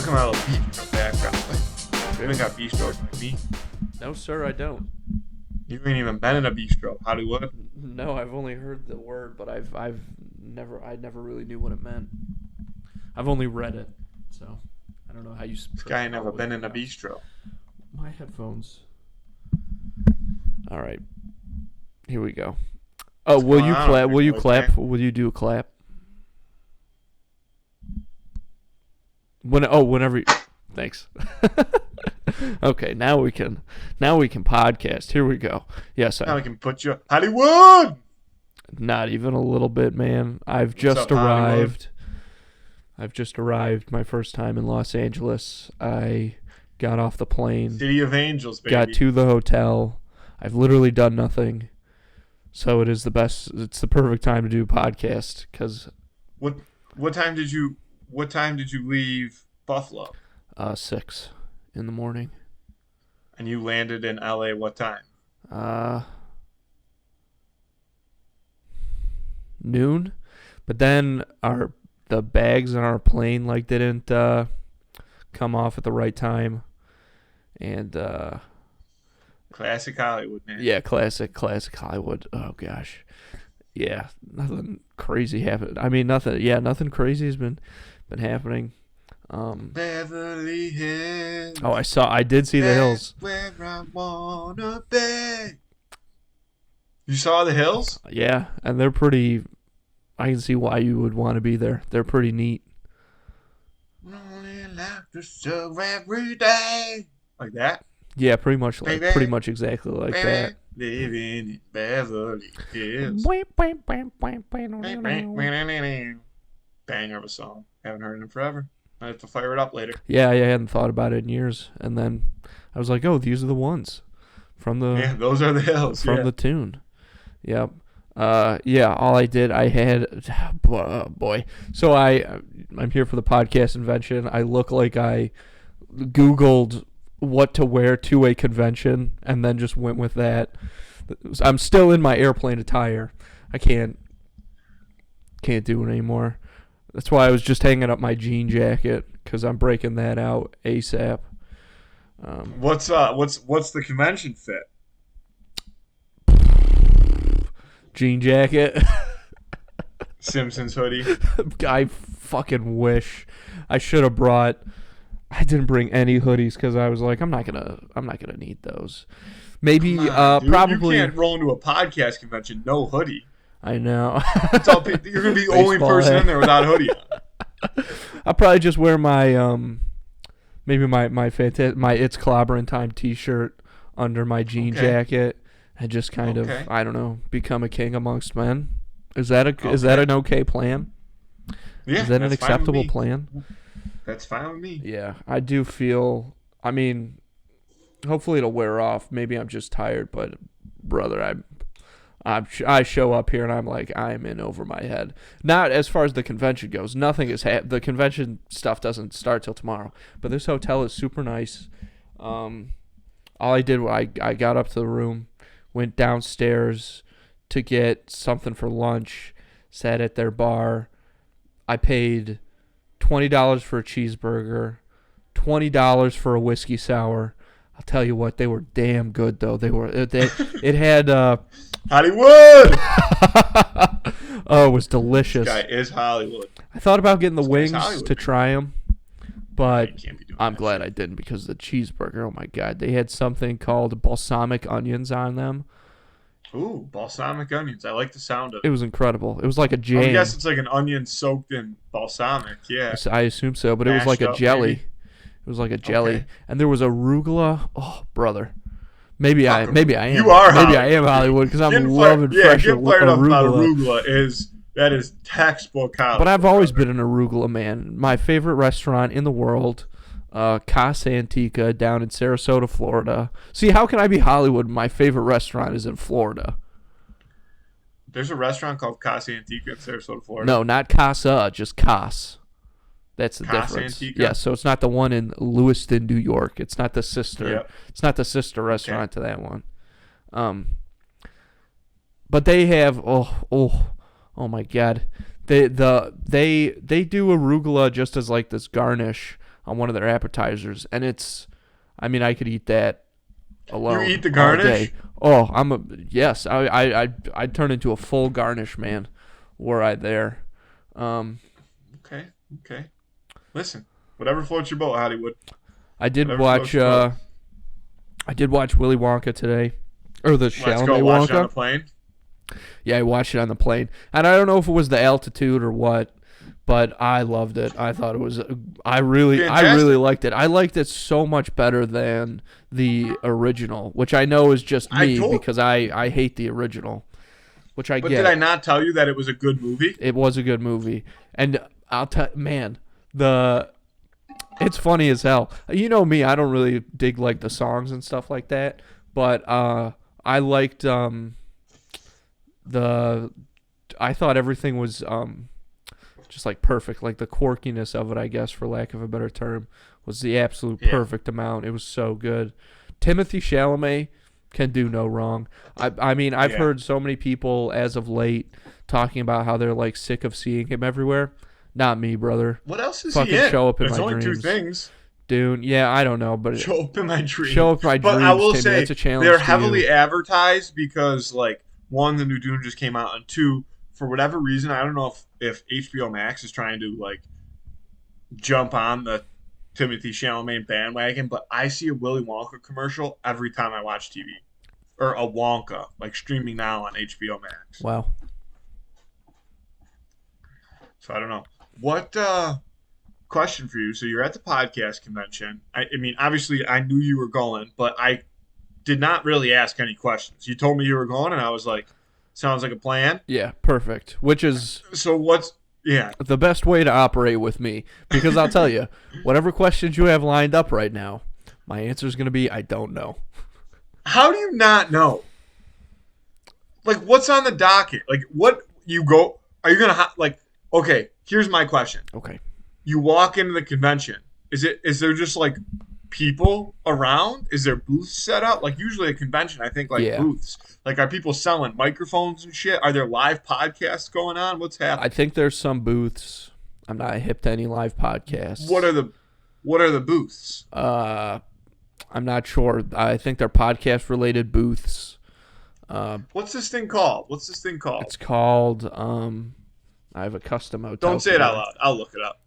come out of a bistro background. You ain't got bistros like me. No, sir, I don't. You ain't even been in a bistro, Hollywood. No, I've only heard the word, but I never really knew what it meant. I've only read it, so I don't know how you. This guy ain't never been in a bistro. My headphones. All right, here we go. Oh, will you clap? Will you clap? Will you do a clap? Whenever. Thanks. Okay, now we can podcast. Here we go. Yes, now we can put you Hollywood. Not even a little bit, man. I've just arrived. My first time in Los Angeles. I got off the plane. City of Angels, baby. Got to the hotel. I've literally done nothing. So it is the best. It's the perfect time to do a podcast because. What time did you leave Buffalo? 6 in the morning. And you landed in LA what time? Noon. But then the bags on our plane didn't come off at the right time. And classic Hollywood, man. Yeah, classic Hollywood. Oh gosh. Yeah, nothing crazy happened. I mean, nothing crazy has been happening. Beverly Hills. Oh, I did see the hills. Where I wanna be. You saw the hills? Yeah, and they're pretty. I can see why you would want to be there. They're pretty neat. Only life to serve every day. Like that? Yeah, pretty much exactly like that. Living in Beverly Hills. Banger of a song. Haven't heard it in forever. I have to fire it up later. Yeah, I hadn't thought about it in years, and then I was like, "Oh, these are the ones from the." Yeah, those are the hills from the tune. Yep. Yeah. All I did, I had, boy. So I'm here for the podcast convention. I look like I Googled what to wear to a convention, and then just went with that. I'm still in my airplane attire. I can't do it anymore. That's why I was just hanging up my jean jacket because I'm breaking that out ASAP. What's the convention fit? Jean jacket. Simpsons hoodie. I fucking wish I should have brought. I didn't bring any hoodies because I was like, I'm not gonna need those. Maybe probably. You can't roll into a podcast convention no hoodie. I know. It's all, you're gonna be the only person in there without a hoodie on. I'll probably just wear my maybe my It's Clobbering Time T-shirt under my jean jacket and just kind of, I don't know, become a king amongst men. Is that an okay plan? Yeah, is that an acceptable plan? That's fine with me. Yeah, I do feel. I mean, hopefully it'll wear off. Maybe I'm just tired, but brother, I show up here and I'm like, I'm in over my head. Not as far as the convention goes. Nothing is the convention stuff doesn't start till tomorrow. But this hotel is super nice. All I did was I got up to the room, went downstairs to get something for lunch, sat at their bar. I paid $20 for a cheeseburger, $20 for a whiskey sour. I'll tell you what, they were damn good though. It had Hollywood. Oh, it was delicious. This guy is Hollywood. I thought about getting the wings to try them, but I'm glad shit. I didn't because the cheeseburger. Oh my god, they had something called balsamic onions on them. Ooh, balsamic onions. I like the sound of it. It was incredible. It was like a jam. I guess it's like an onion soaked in balsamic. Yeah. I assume so, but it was like a jelly. Maybe. It was like a jelly, and there was arugula. Oh, brother. Maybe I am. You are. Maybe I am Hollywood because I'm loving fresh getting fired up about arugula is textbook Hollywood. But I've always been an arugula man. My favorite restaurant in the world, Casa Antica down in Sarasota, Florida. See, how can I be Hollywood? My favorite restaurant is in Florida. There's a restaurant called Casa Antica in Sarasota, Florida. No, not Casa, just Cas. That's the Casa difference. Antica? Yeah, so it's not the one in Lewiston, New York. It's not the sister. Yep. It's not the sister restaurant to that one. But they have oh my god. They do arugula just as like this garnish on one of their appetizers, and I could eat that alone. You eat the all garnish? day. Oh, yes. I'd turn into a full garnish man were I there. Okay. Listen, whatever floats your boat, Hollywood. I did Whatever watch. floats your boat. I did watch Willy Wonka today, or the Let's Chalamet go watch it on Wonka. the plane. Yeah, I watched it on the plane, and I don't know if it was the altitude or what, but I loved it. I thought it was. I really liked it. I liked it so much better than the original, which I know is just me because I hate the original, which I But get. did I not tell you that it was a good movie? It was a good movie, and I'll tell man it's funny as hell. You know me, I don't really dig like the songs and stuff like that, but I liked I thought everything was just like perfect, like the quirkiness of it, I guess, for lack of a better term, was the absolute perfect amount. It was so good. Timothy Chalamet can do no wrong. I mean, I've heard so many people as of late talking about how they're like sick of seeing him everywhere. Not me, brother. What else is Fucking he in? show up in There's my only dreams. 2 things. Dune, yeah, I don't know, but Show up in my dreams. Show up in my dreams. But I will Timmy. say That's a challenge. they're to heavily you. advertised because, like, 1, the new Dune just came out, and 2, for whatever reason, I don't know if HBO Max is trying to like jump on the Timothy Chalamet bandwagon, but I see a Willy Wonka commercial every time I watch TV, or a Wonka like streaming now on HBO Max. Wow. So I don't know what. Question for you. So you're at the podcast convention. I mean, obviously, I knew you were going, but I did not really ask any questions. You told me you were going, and I was like, sounds like a plan. Yeah, perfect. Which is the best way to operate with me, because I'll tell you, whatever questions you have lined up right now, my answer is going to be I don't know. How do you not know? Like, what's on the docket? Like, what you go? Are you gonna like? Okay, here's my question. Okay. You walk into the convention. Is there just like people around? Is there booths set up? Like usually a convention, I think booths. Like are people selling microphones and shit? Are there live podcasts going on? What's happening? I think there's some booths. I'm not hip to any live podcasts. What are the booths? I'm not sure. I think they're podcast related booths. What's this thing called? It's called I have a custom hotel. Don't say it out loud. I'll look it up.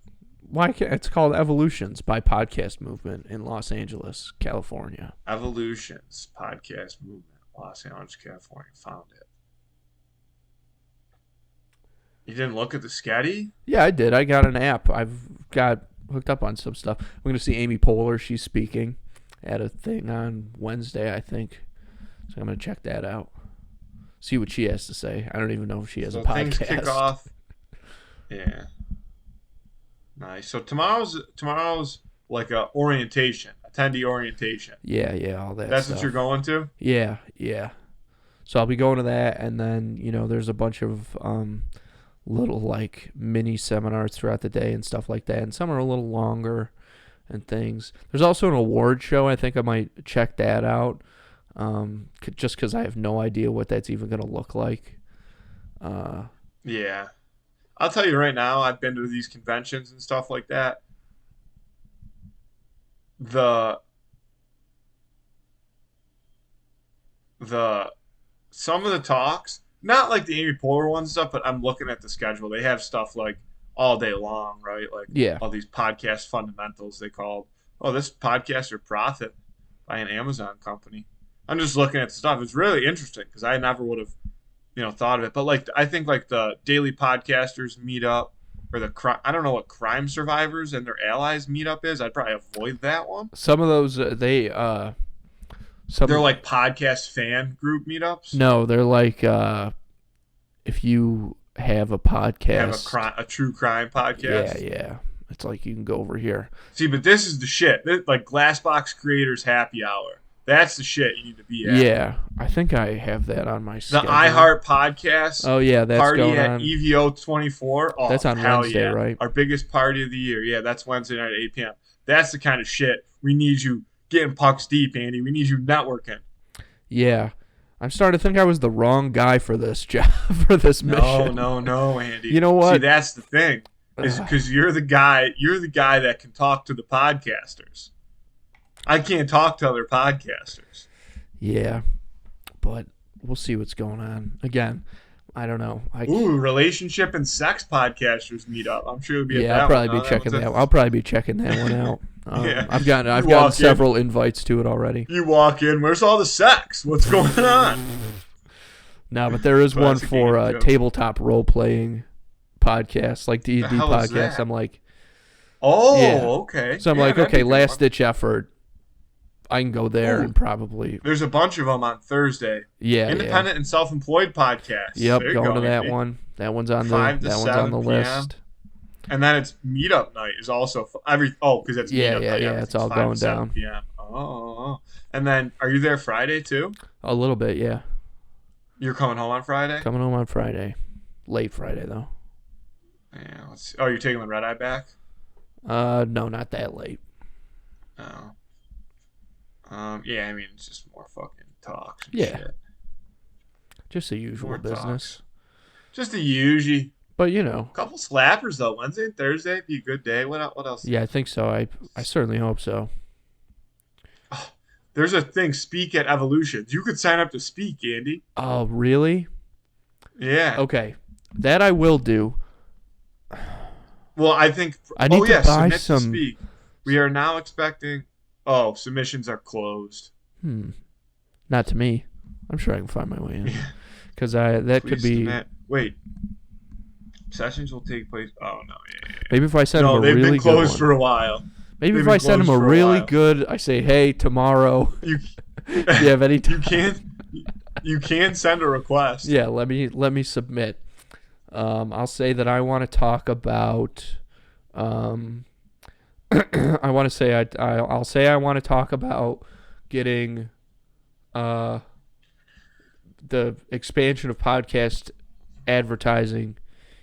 Why can't it's called Evolutions by Podcast Movement in Los Angeles, California. Evolutions Podcast Movement, Los Angeles, California. Found it. You didn't look at the Sketty? Yeah, I did. I got an app. I've got hooked up on some stuff. I'm going to see Amy Poehler. She's speaking at a thing on Wednesday, I think. So I'm going to check that out. See what she has to say. I don't even know if she has a podcast. Things kick off. Yeah. Nice. So tomorrow's like a orientation, attendee orientation. Yeah, all that. That's stuff. what you're going to? Yeah. So I'll be going to that, and then there's a bunch of little like mini seminars throughout the day and stuff like that, and some are a little longer and things. There's also an award show. I think I might check that out, just because I have no idea what that's even going to look like. Yeah. I'll tell you right now, I've been to these conventions and stuff like that. Some of the talks, not like the Amy Poehler ones and stuff, but I'm looking at the schedule. They have stuff like all day long, right? Like all these podcast fundamentals they call. Oh, this podcast or profit by an Amazon company. I'm just looking at the stuff. It's really interesting because I never would have thought of it. But like I think like the Daily Podcasters meetup or I don't know what Crime Survivors and their allies meetup is. I'd probably avoid that one. Some of those they're like podcast fan group meetups. No, they're like if you have a podcast, have a true crime podcast. Yeah. It's like you can go over here. See, but this is the shit. Like Glassbox Creators Happy Hour. That's the shit you need to be at. Yeah, I think I have that on my schedule. The iHeart Podcast. Oh yeah, that's party going at on. EVO 24. Oh, that's on Wednesday, right? Our biggest party of the year. Yeah, that's Wednesday night at 8 p.m. That's the kind of shit we need you getting pucks deep, Andy. We need you networking. Yeah, I'm starting to think I was the wrong guy for this job, for this mission. No, Andy. You know what? See, that's the thing. is because you're the guy that can talk to the podcasters. I can't talk to other podcasters. Yeah, but we'll see what's going on. Again, I don't know. Relationship and sex podcasters meet up. I'm sure it'll be. Yeah, I'll probably be checking that. I'll probably be checking that one out. Yeah. I've gotten several invites to it already. You walk in. Where's all the sex? What's going on? No, but there is one for tabletop role playing podcasts, like D&D podcasts. I'm like, okay. So I'm like, okay, last ditch effort. I can go there and probably. There's a bunch of them on Thursday. Yeah, independent and self-employed podcasts. Yep, going to that one. That one's on the list. And then it's meetup night is also because it's meetup night. Yeah, it's all going down. PM. Oh, and then are you there Friday too? A little bit, yeah. You're coming home on Friday? Coming home on Friday, late Friday though. Yeah. Let's see. Oh, you're taking the red eye back? No, not that late. Oh. Yeah, I mean, it's just more fucking talks and shit. Just the usual more business. Talks. Just the usual. But, you know. A couple slappers, though. Wednesday and Thursday be a good day. What else? Yeah, I think so. I certainly hope so. Oh, there's a thing, Speak at Evolutions. You could sign up to speak, Andy. Oh, really? Yeah. Okay. That I will do. Well, I think... I need to buy some... To speak. We are now expecting... Oh, submissions are closed. Not to me. I'm sure I can find my way in. Because that could be... Wait. Sessions will take place... Oh, no. Yeah. Maybe if I send them a really good one. they've been closed for a while. Maybe if I send them a really good... I say, hey, tomorrow... Do you have any time? You can send a request. Yeah, let me submit. I'll say that I want to talk about... I'll say I want to talk about getting the expansion of podcast advertising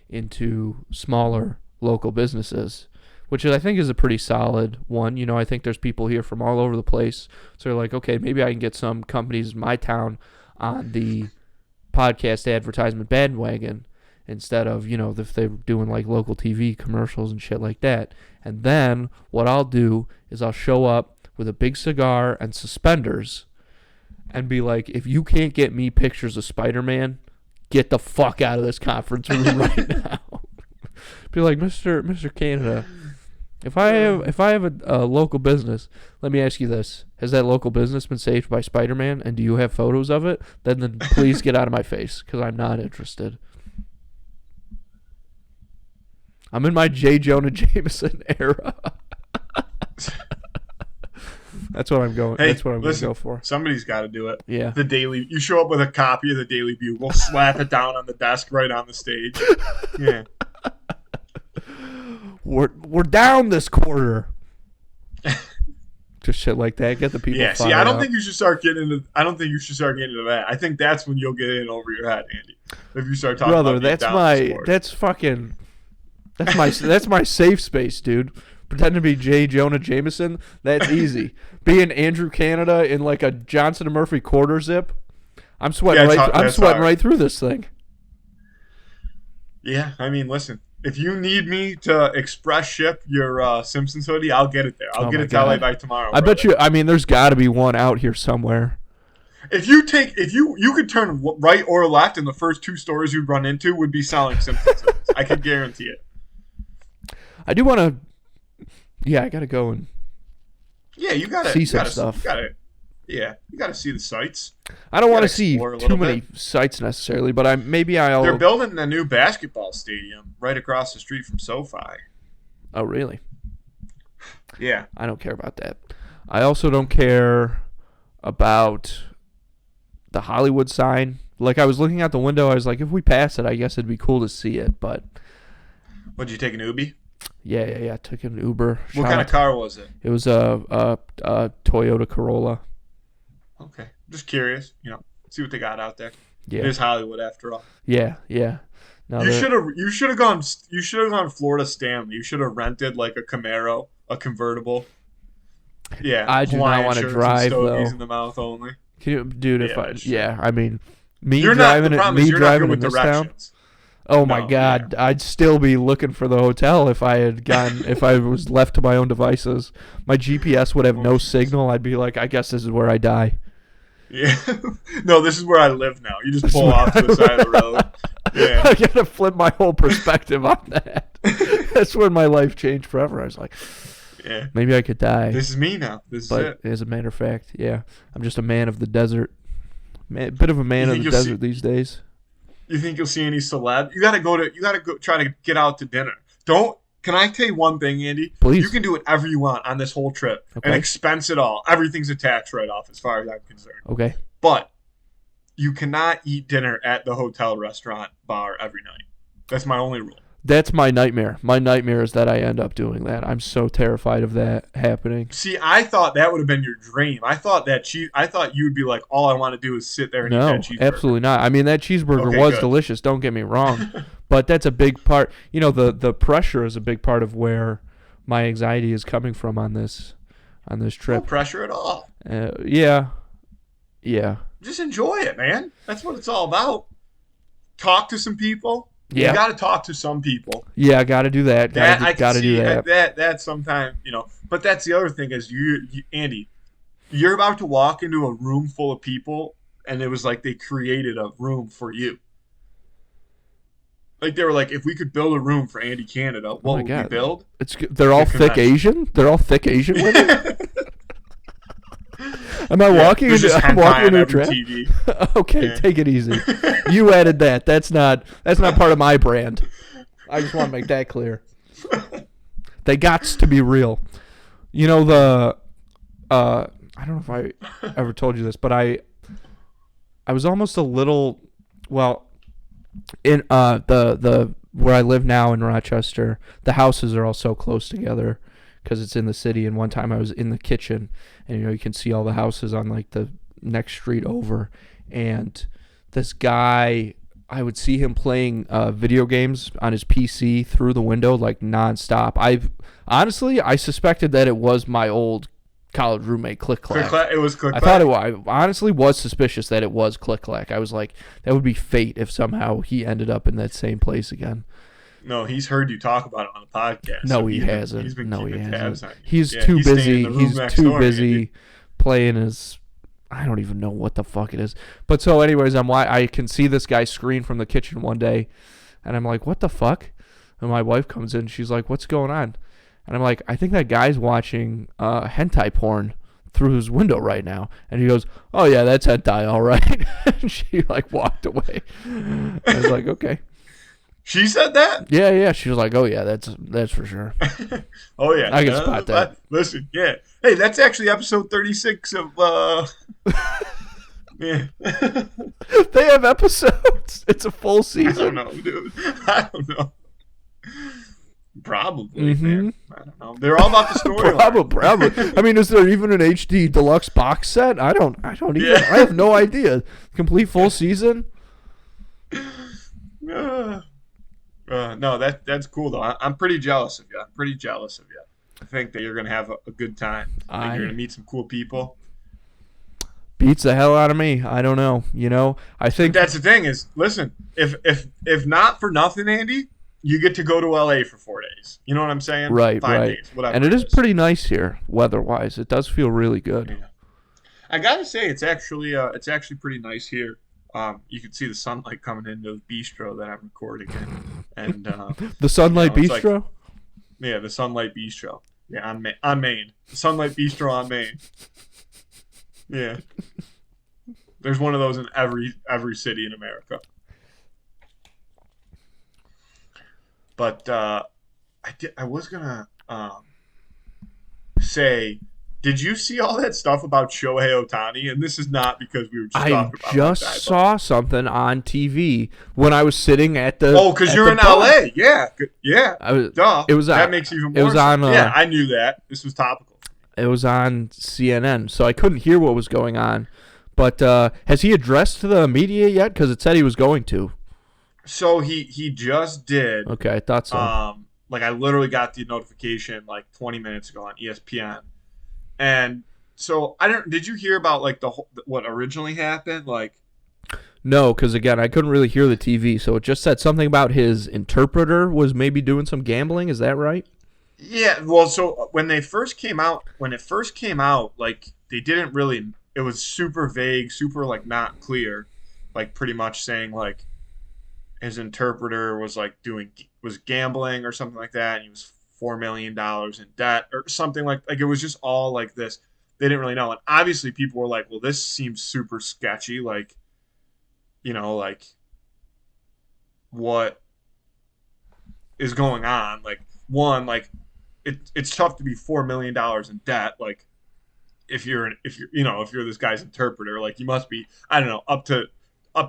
into smaller local businesses, which I think is a pretty solid one. You know, I think there's people here from all over the place. So they're like, okay, maybe I can get some companies in my town on the podcast advertisement bandwagon instead of, you know, if they're doing like local TV commercials and shit like that. And then what I'll do is I'll show up with a big cigar and suspenders and be like, if you can't get me pictures of Spider-Man, get the fuck out of this conference room right now. Be like, Mr. Canada, if I have a local business, let me ask you this. Has that local business been saved by Spider-Man, and do you have photos of it? Then please get out of my face, because I'm not interested. I'm in my J. Jonah Jameson era. That's what I'm going. That's what I'm going to go for. Somebody's got to do it. Yeah. You show up with a copy of the Daily Bugle, slap it down on the desk right on the stage. Yeah. We're down this quarter. Just shit like that. Get the people. Yeah. See, I don't think you should start getting into. I don't think you should start getting into that. I think that's when you'll get in over your head, Andy. If you start talking about that's my safe space, dude. Pretending to be J. Jonah Jameson, that's easy. Being Andrew Canada in like a Johnson & Murphy quarter zip, I'm sweating right through this thing. Yeah, I mean, listen, if you need me to express ship your Simpsons hoodie, I'll get it there. I'll get it to LA by tomorrow. I bet you. I mean, there's got to be one out here somewhere. If you could turn right or left, and the first two stores you'd run into would be selling Simpsons hoodies. I could guarantee it. I do want to. Yeah, I gotta go and. Yeah, you gotta see some stuff. You gotta see the sites. I don't want to see too many sites necessarily, but I'll. They're building a new basketball stadium right across the street from SoFi. Oh, really? Yeah. I don't care about that. I also don't care about the Hollywood sign. Like, I was looking out the window, I was like, if we pass it, I guess it'd be cool to see it, but. Would you take an Uber? Yeah. I took an Uber. What kind of car was it? It was a Toyota Corolla. Okay, just curious. You know, see what they got out there. Yeah, it is Hollywood after all. Yeah. No, you should have gone Florida Stanley. You should have rented like a Camaro, a convertible. Yeah, I do not want to drive though. In the mouth only. Can you, dude? I mean, me you're driving not, the in this town. Oh my God, yeah. I'd still be looking for the hotel if I was left to my own devices. My GPS would have no signal. I'd be like, I guess this is where I die. Yeah. No, this is where I live now. You just pull off to the side of the road. Yeah. I gotta flip my whole perspective on that. That's when my life changed forever. I was like, yeah, maybe I could die. This is me now. This is it. As a matter of fact, yeah, I'm just a man of the desert. Bit of a man of the desert these days. You think you'll see any celeb? You gotta go try to get out to dinner. Can I tell you one thing, Andy? Please. You can do whatever you want on this whole trip and expense it all. Everything's a tax write-off as far as I'm concerned. Okay. But you cannot eat dinner at the hotel restaurant bar every night. That's my only rule. That's my nightmare. My nightmare is that I end up doing that. I'm so terrified of that happening. See, I thought that would have been your dream. I thought you'd be like, all I want to do is sit there and eat that cheeseburger. No, absolutely not. I mean, that cheeseburger was delicious. Don't get me wrong. But that's a big part. You know, the pressure is a big part of where my anxiety is coming from on this trip. No pressure at all. Yeah. Just enjoy it, man. That's what it's all about. Talk to some people. Yeah. You got to talk to some people. Yeah, I got to do that. Got to do that. That sometimes, but that's the other thing is you, Andy, you're about to walk into a room full of people, and it was like they created a room for you. Like they were like, if we could build a room for Andy Canada, what would we build? They're all thick Asian. They're all thick Asian women. Am I walking into a trap? Okay, take it easy. You added that. That's not part of my brand. I just want to make that clear. They gots to be real. You know I don't know if I ever told you this, but I was almost a little in the where I live now in Rochester. The houses are all so close together because it's in the city. And one time I was in the kitchen, and you can see all the houses on like the next street over. And this guy, I would see him playing video games on his PC through the window like nonstop. I suspected that it was my old college roommate Click Clack. It was Click Clack. I honestly was suspicious that it was Click Clack. I was like, that would be fate if somehow he ended up in that same place again. No, he's heard you talk about it on the podcast. No, he hasn't. He's been keeping tabs on you. He's too busy. He's too busy playing his. I don't even know what the fuck it is. But so, anyways, I can see this guy's screen from the kitchen one day, and I'm like, what the fuck? And my wife comes in. She's like, what's going on? And I'm like, I think that guy's watching hentai porn through his window right now. And he goes, oh yeah, that's hentai, all right. And she like walked away. I was like, okay. She said that? Yeah. She was like, oh yeah, that's for sure. Oh yeah. I can spot that. Listen, yeah. Hey, that's actually episode 36 of yeah. They have episodes. It's a full season. I don't know, dude. I don't know. Probably, man. I don't know. They're all about the story. Probably. I mean, is there even an HD deluxe box set? I don't even. Yeah. I have no idea. Complete full season. No, that's cool though. I'm pretty jealous of you. I think that you're gonna have a good time. I think you're gonna meet some cool people. Beats the hell out of me. I don't know. I think that's the thing is, listen, if not for nothing, Andy, you get to go to LA for 4 days. You know what I'm saying? Right, 5 days, whatever. And it is pretty nice here, weather-wise. It does feel really good. Yeah. I gotta say, it's actually pretty nice here. You can see the sunlight coming into the bistro that I'm recording in, and the Sunlight Bistro. Like, the Sunlight Bistro. Yeah, on Main. The Sunlight Bistro on Main. Yeah. There's one of those in every city in America. But I was gonna say, did you see all that stuff about Shohei Ohtani? And this is not because we were just talking about that. I just saw something on TV when I was sitting at the. Oh, because you're in LA. Yeah. Duh. It was that makes even more. It was sense. on. Yeah, I knew that. This was topical. It was on CNN, so I couldn't hear what was going on. But has he addressed the media yet? Because it said he was going to. So he just did. Okay, I thought so. Like I literally got the notification like 20 minutes ago on ESPN, and so did you hear about like what originally happened? Like, No, because again, I couldn't really hear the TV, so it just said something about his interpreter was maybe doing some gambling. Is that right? Yeah, well, so when it first came out, like they didn't really. It was super vague, super like not clear, like pretty much saying like his interpreter was like was gambling or something like that, and he was $4 million in debt or something like it was just all like this. They didn't really know, and obviously people were like, "Well, this seems super sketchy." Like, like what is going on? Like, one, like it's tough to be $4 million in debt. Like, if you're this guy's interpreter, like you must be, I don't know, up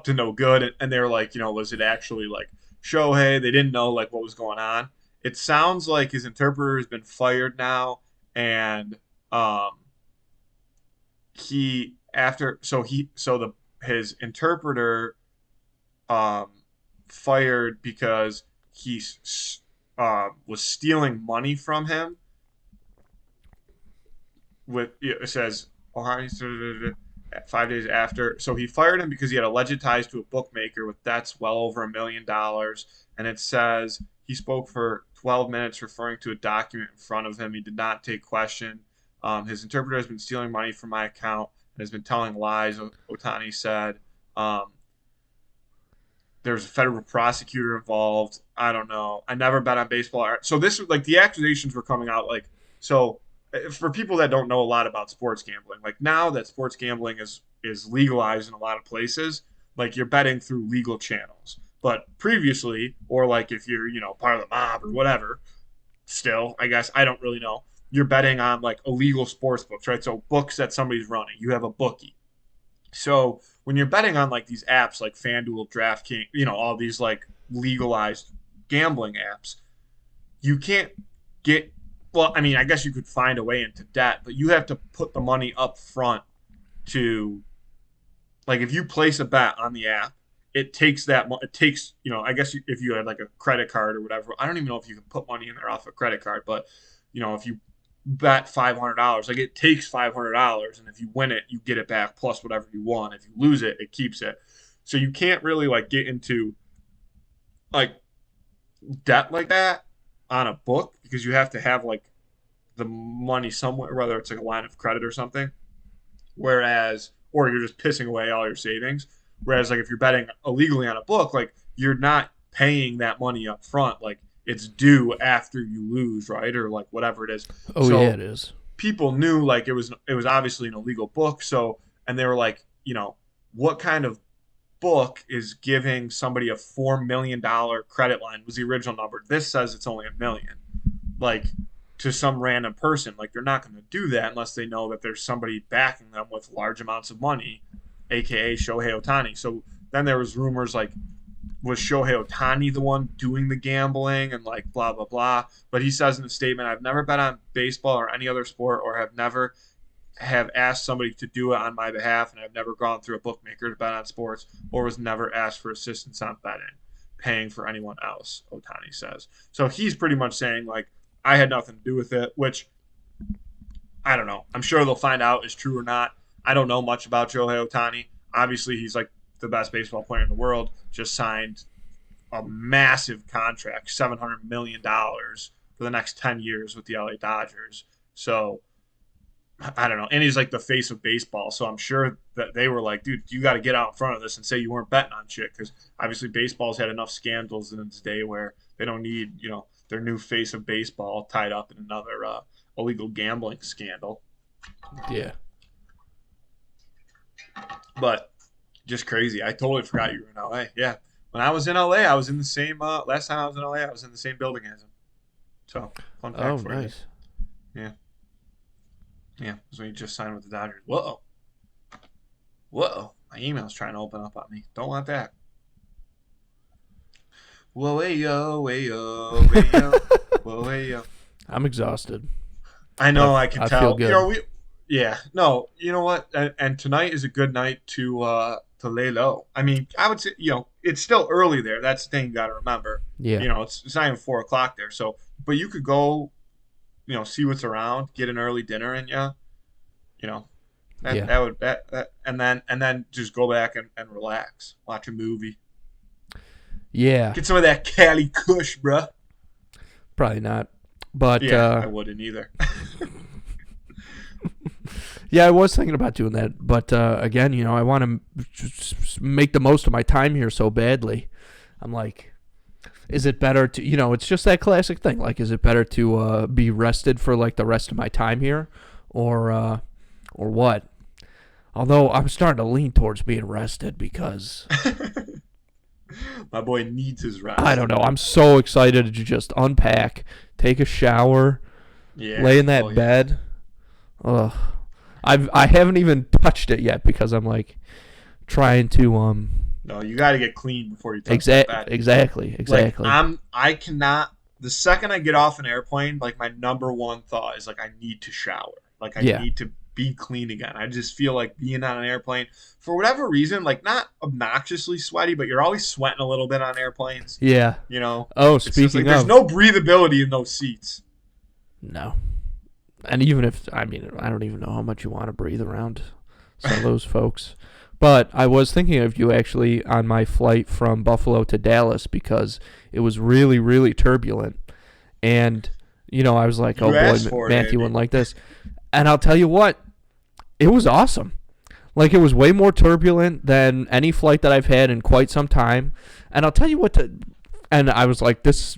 to no good. And they're like, was it actually like Shohei? They didn't know like what was going on. It sounds like his interpreter has been fired now, and um he after so the his interpreter um fired because he was stealing money from him. It says Ohio 5 days after. So he fired him because he had alleged ties to a bookmaker with debts well over $1 million. And it says he spoke for 12 minutes, referring to a document in front of him. He did not take question. His interpreter has been stealing money from my account and has been telling lies. Otani said. There's a federal prosecutor involved. I don't know. I never bet on baseball. So this was like the accusations were coming out like so for people that don't know a lot about sports gambling, like now that sports gambling is legalized in a lot of places, like you're betting through legal channels. But previously, or like if you're, part of the mob or whatever, still, I guess I don't really know. You're betting on like illegal sports books, right? So books that somebody's running. You have a bookie. So when you're betting on like these apps like FanDuel, DraftKings, all these like legalized gambling apps, you can't get well, I mean, I guess you could find a way into debt, but you have to put the money up front to like if you place a bet on the app, it takes, I guess if you had like a credit card or whatever, I don't even know if you can put money in there off a credit card, but if you bet $500, like it takes $500, and if you win it, you get it back plus whatever you won. If you lose it, it keeps it. So you can't really like get into like debt like that on a book because you have to have like the money somewhere, whether it's like a line of credit or something. Whereas, or you're just pissing away all your savings. Whereas, like if you're betting illegally on a book, like you're not paying that money up front. Like it's due after you lose, right? Or like whatever it is. Oh So yeah, it is. people knew like it was obviously an illegal book. So and they were like, what kind of book is giving somebody a $4 million credit line was the original number. This says it's only $1 million. Like to some random person, like they're not going to do that unless they know that there's somebody backing them with large amounts of money, aka Shohei Otani. So then there was rumors like, was Shohei Otani the one doing the gambling and like blah blah blah? But he says in the statement, "I've never bet on baseball or any other sport, or have never have asked somebody to do it on my behalf, and I've never gone through a bookmaker to bet on sports, or was never asked for assistance on betting, paying for anyone else," Otani says. So he's pretty much saying like, I had nothing to do with it, which I don't know. I'm sure they'll find out is true or not. I don't know much about Shohei Otani. Obviously, he's like the best baseball player in the world. Just signed a massive contract, $700 million for the next 10 years with the LA Dodgers. So I don't know. And he's like the face of baseball. So I'm sure that they were like, dude, you got to get out in front of this and say you weren't betting on shit. Because obviously baseball's had enough scandals in its day where they don't need, their new face of baseball tied up in another illegal gambling scandal. Yeah. But just crazy. I totally forgot you were in LA. Yeah. When I was in LA, I was in the same, last time I was in LA, I was in the same building as him. So, fun fact for nice. you. Yeah. Yeah, so he just signed with the Dodgers. Whoa. Whoa. My email's trying to open up on me. Don't want that. Whoa, hey, yo, hey, yo, hey, yo. Whoa, hey, yo. I'm exhausted. I know, I can tell. Feel good. No, you know what? And tonight is a good night to lay low. I mean, I would say, it's still early there. That's the thing you got to remember. Yeah. It's not even 4 o'clock there. So, but you could go see what's around, get an early dinner in you. And then just go back and relax, watch a movie. Yeah. Get some of that Cali Kush, bro. Probably not, but I wouldn't either. Yeah, I was thinking about doing that, but again, I want to make the most of my time here so badly. I'm like, is it better to, it's just that classic thing. Like, is it better to be rested for like the rest of my time here, or what? Although I'm starting to lean towards being rested because my boy needs his rest. I don't know. I'm so excited to just unpack, take a shower, lay in that bed. Ugh. I haven't even touched it yet because I'm like trying to No, you got to get clean before you touch that bed. Exactly. Like, I cannot. The second I get off an airplane, like my number one thought is like I need to shower. Like I need to be clean again. I just feel like being on an airplane for whatever reason, like not obnoxiously sweaty, but you're always sweating a little bit on airplanes. Yeah. Oh, speaking of, there's no breathability in those seats. No. And even if, I don't even know how much you want to breathe around some of those folks. But I was thinking of you actually on my flight from Buffalo to Dallas because it was really, really turbulent. And, I was like, oh boy, Matthew wouldn't like this. And I'll tell you what, it was awesome. Like, it was way more turbulent than any flight that I've had in quite some time. And I'll tell you what, and I was like, this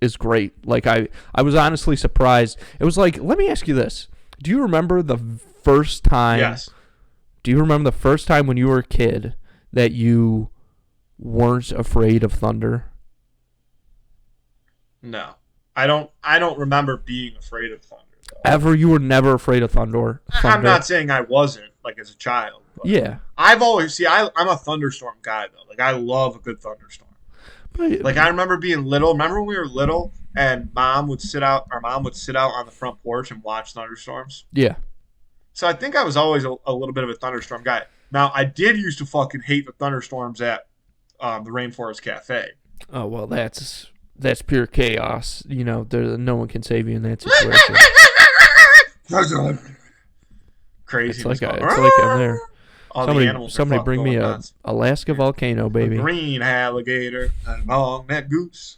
is great. Like, I was honestly surprised. It was like, let me ask you this. Do you remember the first time? Yes. Do you remember the first time when you were a kid that you weren't afraid of thunder? No. I don't remember being afraid of thunder. Ever? You were never afraid of thunder? I'm not saying I wasn't, like, as a child. Yeah. I've always, I'm a thunderstorm guy, though. Like, I love a good thunderstorm. Like, I remember being little. Remember when we were little and our mom would sit out on the front porch and watch thunderstorms? Yeah. So I think I was always a little bit of a thunderstorm guy. Now, I did used to fucking hate the thunderstorms at the Rainforest Cafe. Oh, well, that's pure chaos. No one can save you in that situation. Crazy. It's like I'm there. All somebody bring me a Alaska volcano, baby. A green alligator and long neck goose.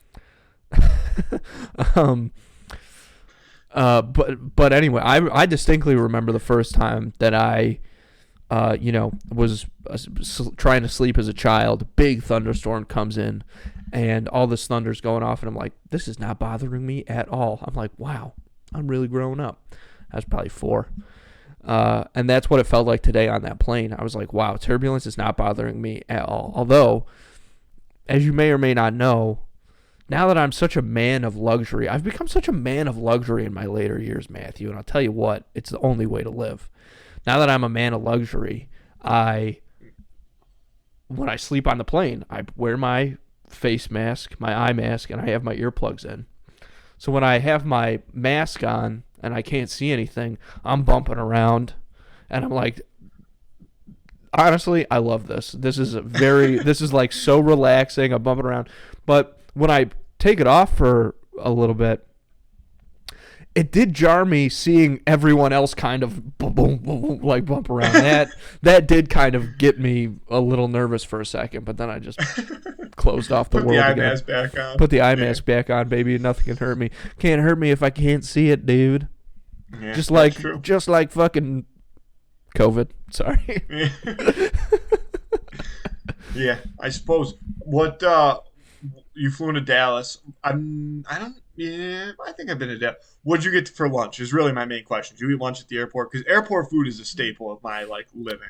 But anyway, I distinctly remember the first time that I, was trying to sleep as a child. Big thunderstorm comes in, and all this thunder's going off, and I'm like, this is not bothering me at all. I'm like, wow, I'm really growing up. I was probably 4. And that's what it felt like today on that plane. I was like, wow, turbulence is not bothering me at all. Although, as you may or may not know, now that I'm such a man of luxury, I've become such a man of luxury in my later years, Matthew, and I'll tell you what, it's the only way to live. Now that I'm a man of luxury, when I sleep on the plane, I wear my face mask, my eye mask, and I have my earplugs in. So when I have my mask on and I can't see anything, I'm bumping around, and I'm like, honestly, I love this. This is like so relaxing. I'm bumping around. But when I take it off for a little bit, it did jar me seeing everyone else kind of boom, boom, boom, boom, like bump around. That did kind of get me a little nervous for a second, but then I just closed off the world again. Put the eye mask back on. Put the eye mask back on, baby. Nothing can hurt me. Can't hurt me if I can't see it, dude. Yeah, just like fucking COVID. Sorry. Yeah, I suppose. What you flew into Dallas? I think I've been to Dallas. What'd you get for lunch? Is really my main question. Did you eat lunch at the airport? Because airport food is a staple of my living.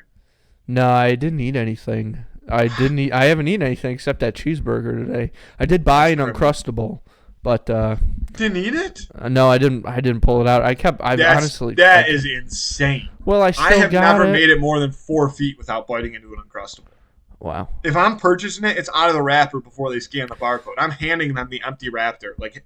No, I didn't eat anything. I haven't eaten anything except that cheeseburger today. I did buy an Uncrustable, but didn't eat it. No, I didn't pull it out. That is insane. Well, I have never made it more than 4 feet without biting into an Uncrustable. Wow. If I'm purchasing it, it's out of the wrapper before they scan the barcode. I'm handing them the empty wrapper. Like,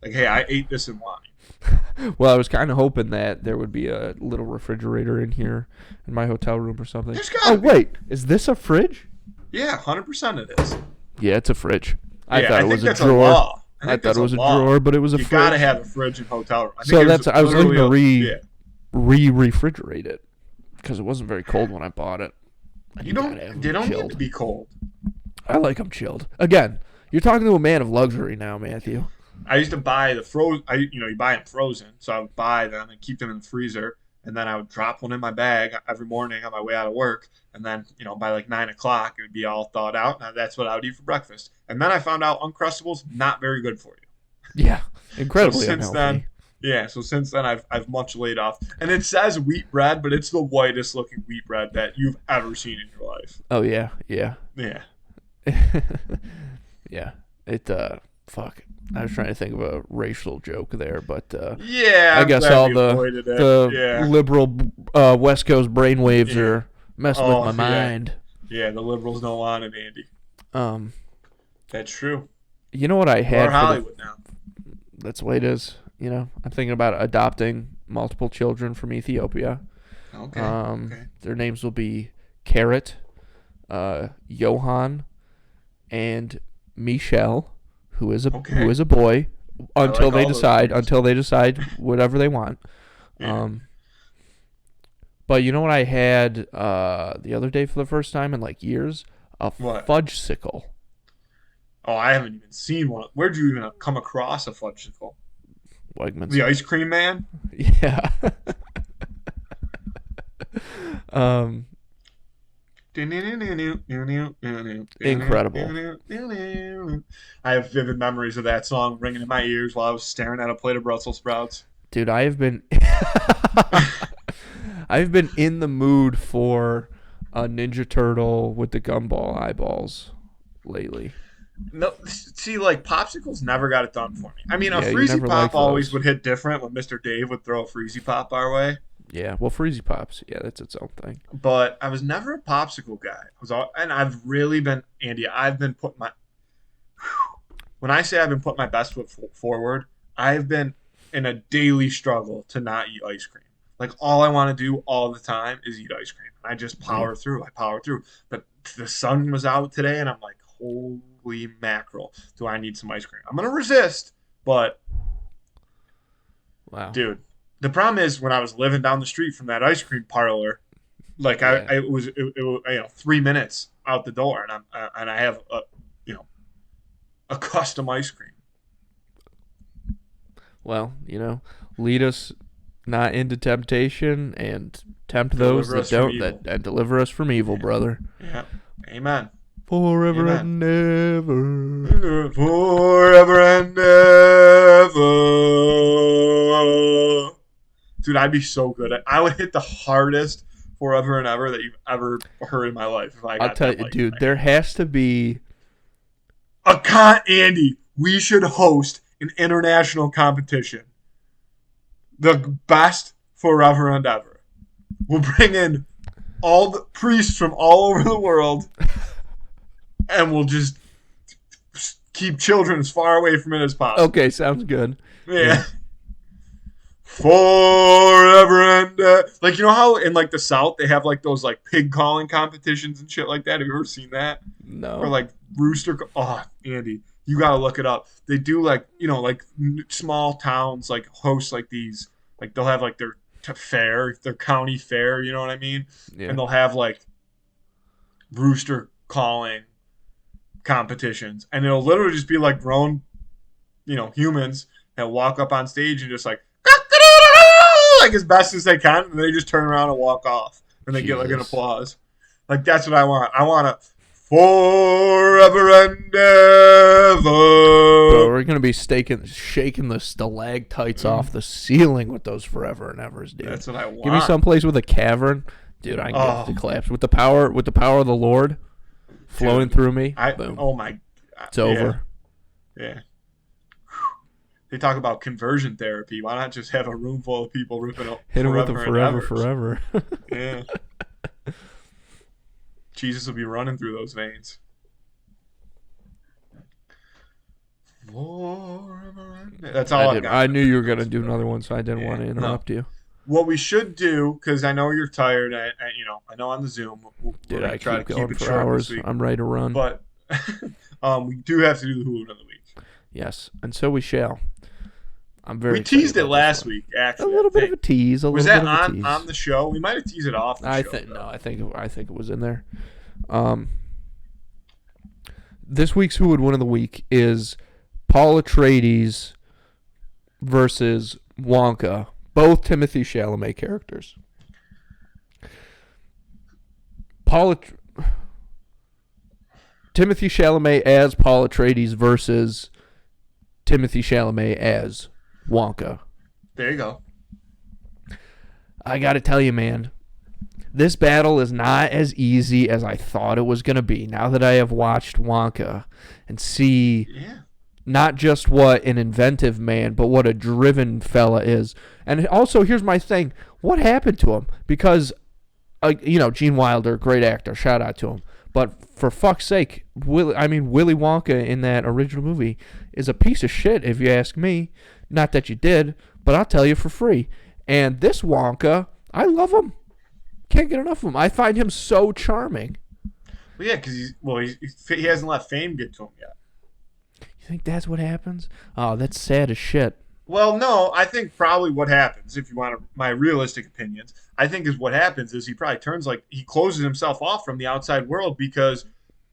hey, I ate this in line. Well, I was kind of hoping that there would be a little refrigerator in here in my hotel room or something. Wait. Is this a fridge? Yeah, 100% it is. Yeah, it's a fridge. I thought it was a drawer. I thought it was a drawer, but it was a fridge. You got to have a fridge in hotel room. I was looking to refrigerate it. because it wasn't very cold when I bought it. They don't need to be cold. I like them chilled. Again, you're talking to a man of luxury now, Matthew. I used to buy the frozen. You buy them frozen, so I would buy them and keep them in the freezer, and then I would drop one in my bag every morning on my way out of work, and then by like 9 o'clock it would be all thawed out, and that's what I would eat for breakfast. And then I found out Uncrustables not very good for you. Yeah, incredibly unhealthy. So since then I've much laid off, and it says wheat bread, but it's the whitest looking wheat bread that you've ever seen in your life. Oh yeah. Yeah. Yeah. Fuck. I was trying to think of a racial joke there, but I guess all the liberal West Coast brainwaves are messing with my mind. Yeah, the liberals don't want it, Andy. That's true. You know what I had? Or Hollywood now. That's the way it is. I'm thinking about adopting multiple children from Ethiopia. Okay. Their names will be Carrot, Johan, and Michelle, who is a boy, until they decide whateve they want. Yeah. But you know what I had the other day for the first time in like years? A fudge-sicle. Oh, I haven't even seen one. Where'd you even come across a fudge-sicle? Wegmans. The ice cream man? Yeah. Incredible. I have vivid memories of that song ringing in my ears while I was staring at a plate of Brussels sprouts. Dude, I've been in the mood for a Ninja Turtle with the gumball eyeballs lately. No, see, like, popsicles never got it done for me. I mean, a Freezy Pop always would hit different when Mr. Dave would throw a Freezy Pop our way. Yeah, well, Freezy Pops, that's its own thing. But I was never a popsicle guy. And I've really been, Andy, when I say I've been putting my best foot forward, I've been in a daily struggle to not eat ice cream. Like, all I want to do all the time is eat ice cream. I just power through. But the sun was out today, and I'm like, holy mackerel, do I need some ice cream? I'm going to resist, but wow, dude, the problem is when I was living down the street from that ice cream parlor, like it was 3 minutes out the door, and I have a custom ice cream. Well, lead us not into temptation and tempt those that don't, and deliver us from evil, brother. Yeah, amen. Forever Amen. and ever. Forever and ever. Dude, I'd be so good at. I would hit the hardest forever and ever that you've ever heard in my life. If I'll tell you, dude, there has to be Andy, we should host an international competition. The best forever and ever. We'll bring in all the priests from all over the world. And we'll just keep children as far away from it as possible. Okay, sounds good. Yeah. Forever and like, you know how in like the South they have like those like pig calling competitions and shit like that? Have you ever seen that? No. Or like rooster. Oh, Andy, you gotta look it up. They do like like small towns like host like these, like they'll have like their fair, their county fair. You know what I mean? Yeah. And they'll have like rooster calling competitions, and it'll literally just be like grown humans that walk up on stage and just like as best as they can, and they just turn around and walk off, and they get like an applause. Like, that's what I want. I want a forever and ever. Bro, we're gonna be shaking the stalactites off the ceiling with those forever and evers, dude. That's what I want. Give me someplace with a cavern, dude. I can get the collapse with the power of the Lord flowing through me. Boom. Oh my! It's over. Yeah. They talk about conversion therapy. Why not just have a room full of people ripping up? Hit them with them forever. Yeah. Jesus will be running through those veins. That's all I've got. I knew you were gonna do another one, so I didn't want to interrupt you. What we should do, because I know you're tired, I know on the Zoom, dude, I try to keep it for hours. I'm ready to run. But we do have to do the Hulu of the week. Yes, and so we shall. I'm very. We teased it last week. Actually, a little bit of a tease. Was that on the show? We might have teased it off. I think it was in there. This week's Who Would Win of the Week is Paul Atreides versus Wonka, both Timothy Chalamet characters. Timothy Chalamet as Paul Atreides versus Timothy Chalamet as Wonka. There you go. I got to tell you, man, this battle is not as easy as I thought it was going to be. Now that I have watched Wonka and see not just what an inventive man, but what a driven fella is. And also, here's my thing. What happened to him? Because, Gene Wilder, great actor, shout out to him. But for fuck's sake, Willy Wonka in that original movie is a piece of shit, if you ask me. Not that you did, but I'll tell you for free. And this Wonka, I love him. Can't get enough of him. I find him so charming. Well, yeah, because he hasn't let fame get to him yet. You think that's what happens? Oh, that's sad as shit. Well, no, I think probably what happens, if you want my realistic opinions, I think is what happens is he probably he closes himself off from the outside world because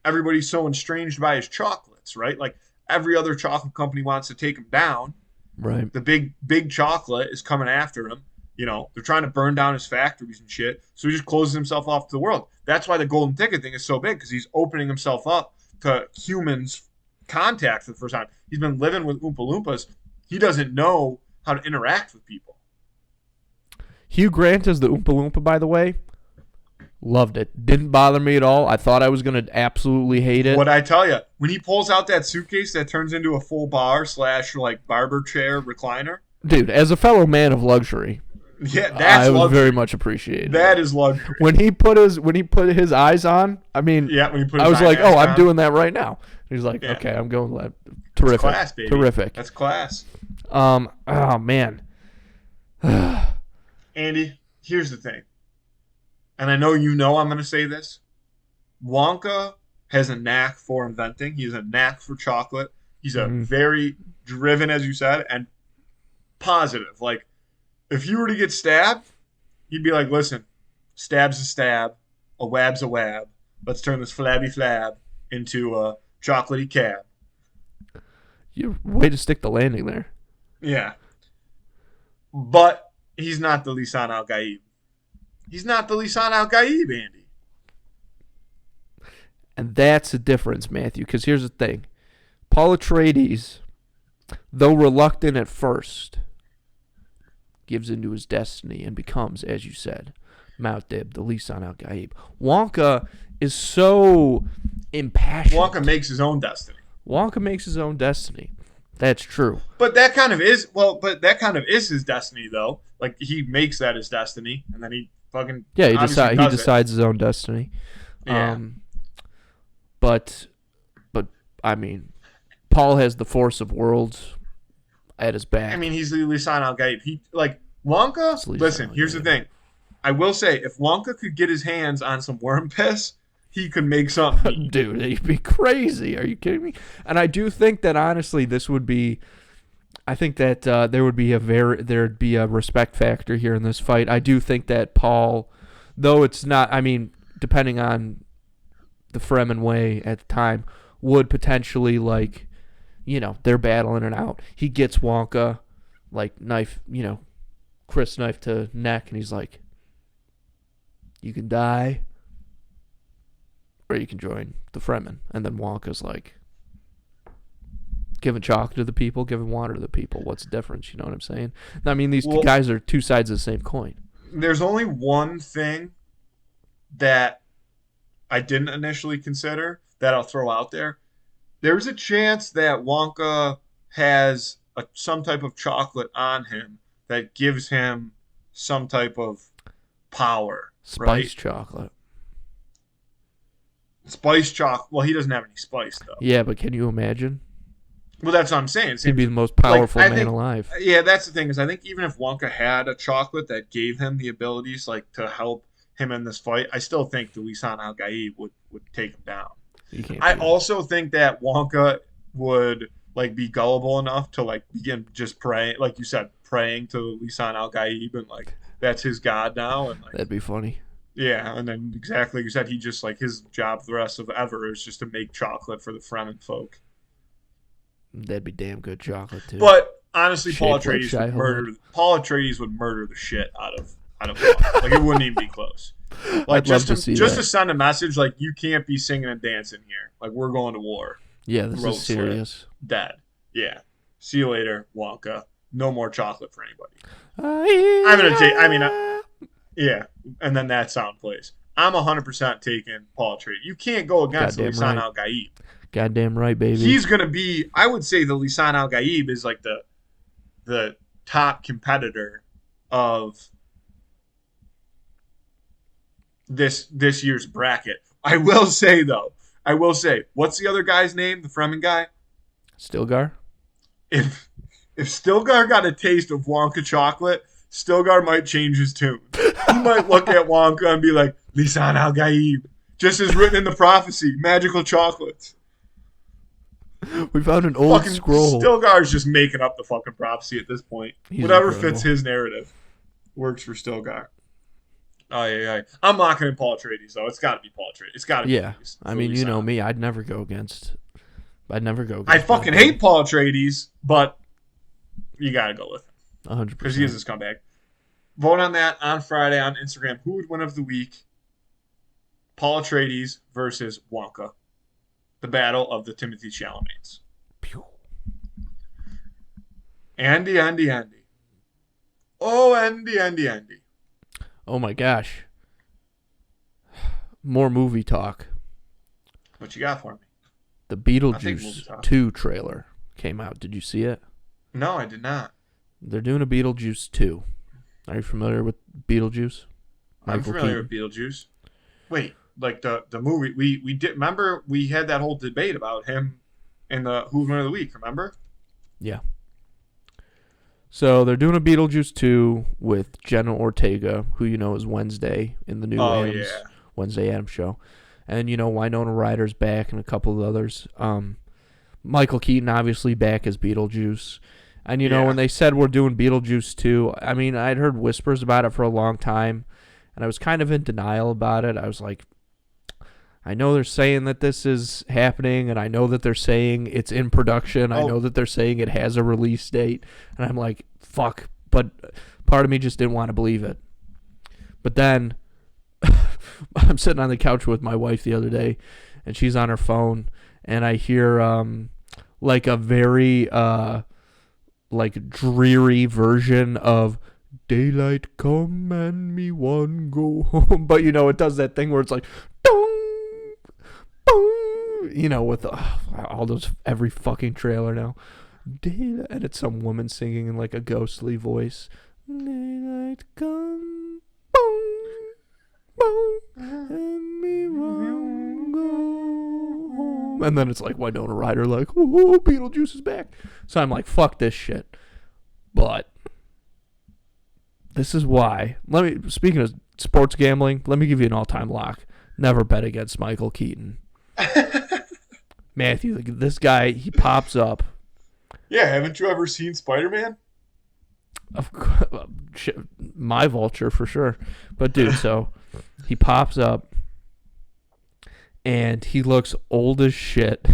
everybody's so estranged by his chocolates, right? Like every other chocolate company wants to take him down. Right. The big chocolate is coming after him. They're trying to burn down his factories and shit. So he just closes himself off to the world. That's why the golden ticket thing is so big, because he's opening himself up to humans' contact for the first time. He's been living with Oompa Loompas. He doesn't know how to interact with people. Hugh Grant as the Oompa Loompa, by the way. Loved it. Didn't bother me at all. I thought I was going to absolutely hate it. What I tell you, when he pulls out that suitcase that turns into a full bar / like barber chair recliner. Dude, as a fellow man of luxury, yeah, that's luxury. Very much appreciated. That is luxury. When he put his eyes on, I mean, yeah, when he put his I was like, oh, I'm on. doing that right now. He's like, okay, I'm going left. Terrific. That's class, baby. Terrific. That's class. Oh man. Andy, here's the thing. And I know I'm going to say this. Wonka has a knack for inventing. He has a knack for chocolate. He's a very driven, as you said, and positive. Like, if you were to get stabbed, he'd be like, listen, stab's a stab, a wab's a wab. Let's turn this flabby flab into a chocolatey cab. Way to stick the landing there. Yeah. But he's not the Lisan al-Gaib. He's not the Lisan al-Gaib, Andy. And that's the difference, Matthew, because here's the thing. Paul Atreides, though reluctant at first, gives into his destiny and becomes, as you said, Muad'Dib, the Lisan al-Gaib. Wonka is so impassioned. Wonka makes his own destiny. That's true. But that kind of is his destiny, though. Like, he makes that his destiny, and then he fucking he decides his own destiny. Yeah. But I mean, Paul has the force of worlds at his back. I mean, he's the Lisan al-Gaib. He Wonka. Listen, here's the thing. I will say, if Wonka could get his hands on some worm piss, he could make something. Dude, he'd be crazy. Are you kidding me? And I do think that honestly, this would be. I think that there'd be a respect factor here in this fight. I do think that Paul, though it's not. I mean, depending on the Fremen way at the time, would potentially they're battling it out. He gets Wonka, knife, Chris knife to neck, and he's like, "You can die, or you can join the Fremen." And then Wonka's like, giving chocolate to the people, giving water to the people. What's the difference? You know what I'm saying? I mean, these two guys are two sides of the same coin. There's only one thing that I didn't initially consider that I'll throw out there. There's a chance that Wonka has some type of chocolate on him that gives him some type of power. Spice chocolate. Spice chocolate. Well, he doesn't have any spice, though. Yeah, but can you imagine? Well, that's what I'm saying. He'd be the most powerful man alive. Yeah, that's the thing, is I think even if Wonka had a chocolate that gave him the abilities to help him in this fight, I still think the Lisan al-Gaib would take him down. I also think that Wonka would like be gullible enough to like begin just praying, like you said, praying to Lisan Al Gaib and like that's his god now, and like That'd be funny. yeah, and then exactly like you said, he just like his job the rest of ever is just to make chocolate for the Fremen folk. That'd be damn good chocolate too. But honestly, Shaped Paul like Atreides would Shai-Hulud. murder. Paul Atreides would murder the shit out of Wonka. Like it wouldn't even be close. Like I'd love to see just that. to send a message, like you can't be singing and dancing here. Like we're going to war. Yeah, this Road is serious. Dead. Yeah. See you later, Wonka. No more chocolate for anybody. I'm gonna take. I mean, yeah. And then that sound plays. I'm 100% taking Paul Atreides. You can't go against Lisan Al Gaib. Goddamn right, baby. He's gonna be. I would say the Lisan Al Gaib is like the top competitor of this year's bracket. I will say though. What's the other guy's name? The Fremen guy. Stilgar. If Stilgar got a taste of Wonka chocolate, Stilgar might change his tune. He might look at Wonka and be like, Lisan Al Gaib. Just as written in the prophecy, magical chocolates. We found an old fucking scroll. Stilgar's just making up the fucking prophecy at this point. He's Whatever incredible. fits his narrative works for Stilgar. Oh, yeah. I'm locking in Paul Atreides, though. It's got to be Paul Atreides. It's got to be. Yeah. I mean, you know me. I'd never go against. I fucking hate Paul Atreides, but you got to go with him. 100%. Because he is a scumbag. Vote on that on Friday on Instagram. Who would win of the week? Paul Atreides versus Wonka. The battle of the Timothy Chalamets. Pew. Andy. Oh, Andy. Oh my gosh. More movie talk. What you got for me? The movie Beetlejuice talk. 2 trailer came out. Did you see it? No, I did not. They're doing a Beetlejuice 2. Are you familiar with Beetlejuice? I'm familiar with Beetlejuice. Wait, like the movie we did remember we had that whole debate about him in the Who's Winner of the Week, remember? Yeah. So they're doing a Beetlejuice 2 with Jenna Ortega, who you know is Wednesday in the new Wednesday Addams show. And you know Winona Ryder's back and a couple of others. Michael Keaton obviously back as Beetlejuice. And you know when they said we're doing Beetlejuice 2, I mean I'd heard whispers about it for a long time and I was kind of in denial about it. I was like, I know they're saying that this is happening, and I know that they're saying it's in production. I know that they're saying it has a release date, and I'm like, fuck. But part of me just didn't want to believe it. But then I'm sitting on the couch with my wife the other day, and she's on her phone, and I hear like a very like dreary version of Daylight Come and Me One Go Home. But you know, it does that thing where it's like, you know, with all those, every fucking trailer now. And it's some woman singing in like a ghostly voice. Daylight come, boom, boom, and me won't go home. And then it's like Winona Ryder like, oh, Beetlejuice is back. So I'm like, fuck this shit. But this is why. Speaking of sports gambling, let me give you an all-time lock. Never bet against Michael Keaton. Matthew, this guy, he pops up. Yeah, haven't you ever seen Spider-Man? Of course, my Vulture for sure. But dude, so he pops up and he looks old as shit.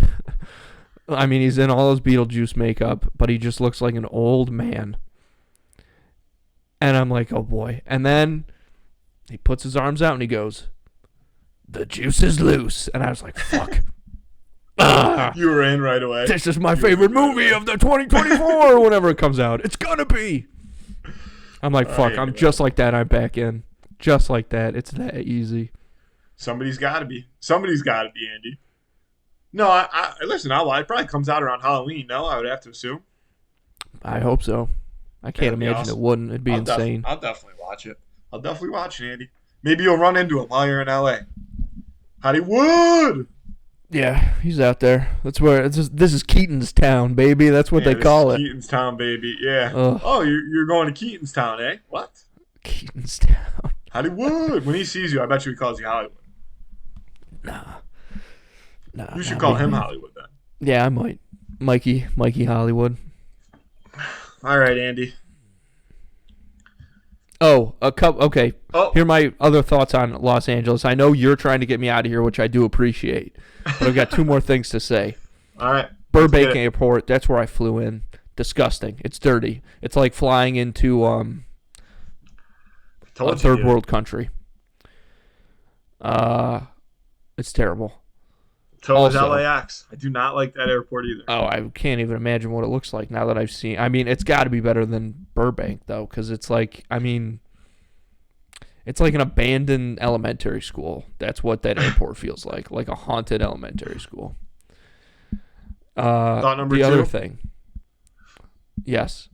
I mean, he's in all his Beetlejuice makeup, but he just looks like an old man. And I'm like, oh boy. And then he puts his arms out and he goes, the juice is loose. And I was like, fuck. You were in right away. This is my favorite movie of the 2024 or whenever it comes out. It's gonna be. I'm like, fuck. I'm just like that. I'm back in. Just like that. It's that easy. Somebody's got to be. Somebody's got to be, Andy. No, I listen, I'll lie. It probably comes out around Halloween, no? I would have to assume. I hope so. I can't imagine awesome. it wouldn't. It'd be insane. I'll definitely watch it. I'll definitely watch it, Andy. Maybe you'll run into him while you're in L.A. Hollywood! Yeah, he's out there. That's where this is Keaton's Town, baby. That's what they call it. Keaton's Town, baby. Yeah. Ugh. Oh, you're going to Keaton's Town, eh? What? Keaton's Town. Hollywood. When he sees you, I bet you he calls you Hollywood. Nah. You should call him Hollywood then. Yeah, I might. Mikey Hollywood. All right, Andy. Oh, okay. Oh. Here are my other thoughts on Los Angeles. I know you're trying to get me out of here, which I do appreciate. But I've got 2 more things to say. All right. Burbank Airport, that's where I flew in. Disgusting. It's dirty. It's like flying into a third world country. It's terrible. So is LAX. I do not like that airport either. Oh, I can't even imagine what it looks like now that I've seen. I mean, it's got to be better than Burbank, though, because it's like, I mean, it's like an abandoned elementary school. That's what that airport feels like a haunted elementary school. Thought number 2? The other thing. Yes.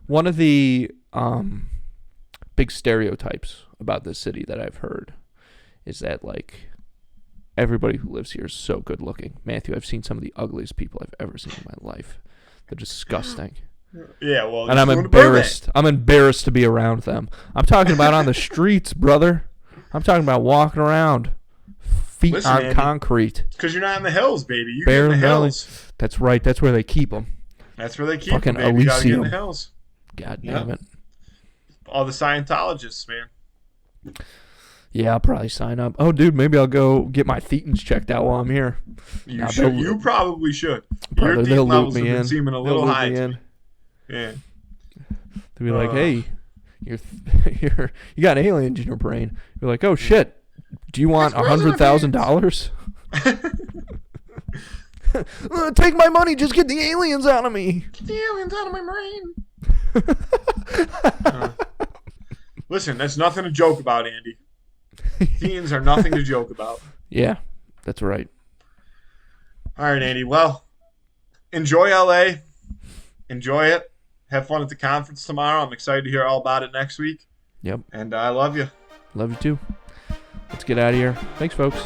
One of the big stereotypes about this city that I've heard is that, like, everybody who lives here is so good looking. Matthew, I've seen some of the ugliest people I've ever seen in my life. They're disgusting. Yeah, well, and I'm embarrassed. I'm embarrassed to be around them. I'm talking about on the streets, brother. I'm talking about walking around, feet on Andy, concrete. Because you're not in the hills, baby. You get in the hills. That's right. That's where they keep them. That's where they keep them, baby. You gotta get in the hills. God damn it. All the Scientologists, man. Yeah, I'll probably sign up. Oh, dude, maybe I'll go get my thetans checked out while I'm here. You should. You probably should. Your thetan levels have been seeming a little high. Yeah. They'll be like, hey, you got aliens in your brain. You're like, oh, shit. Do you want $100,000? Take my money. Just get the aliens out of me. Get the aliens out of my brain. Listen, that's nothing to joke about, Andy. Thetans are nothing to joke about. Yeah, that's right. All right, Andy. Well, enjoy LA. Enjoy it. Have fun at the conference tomorrow. I'm excited to hear all about it next week. Yep. And I love you. Love you too. Let's get out of here. Thanks, folks.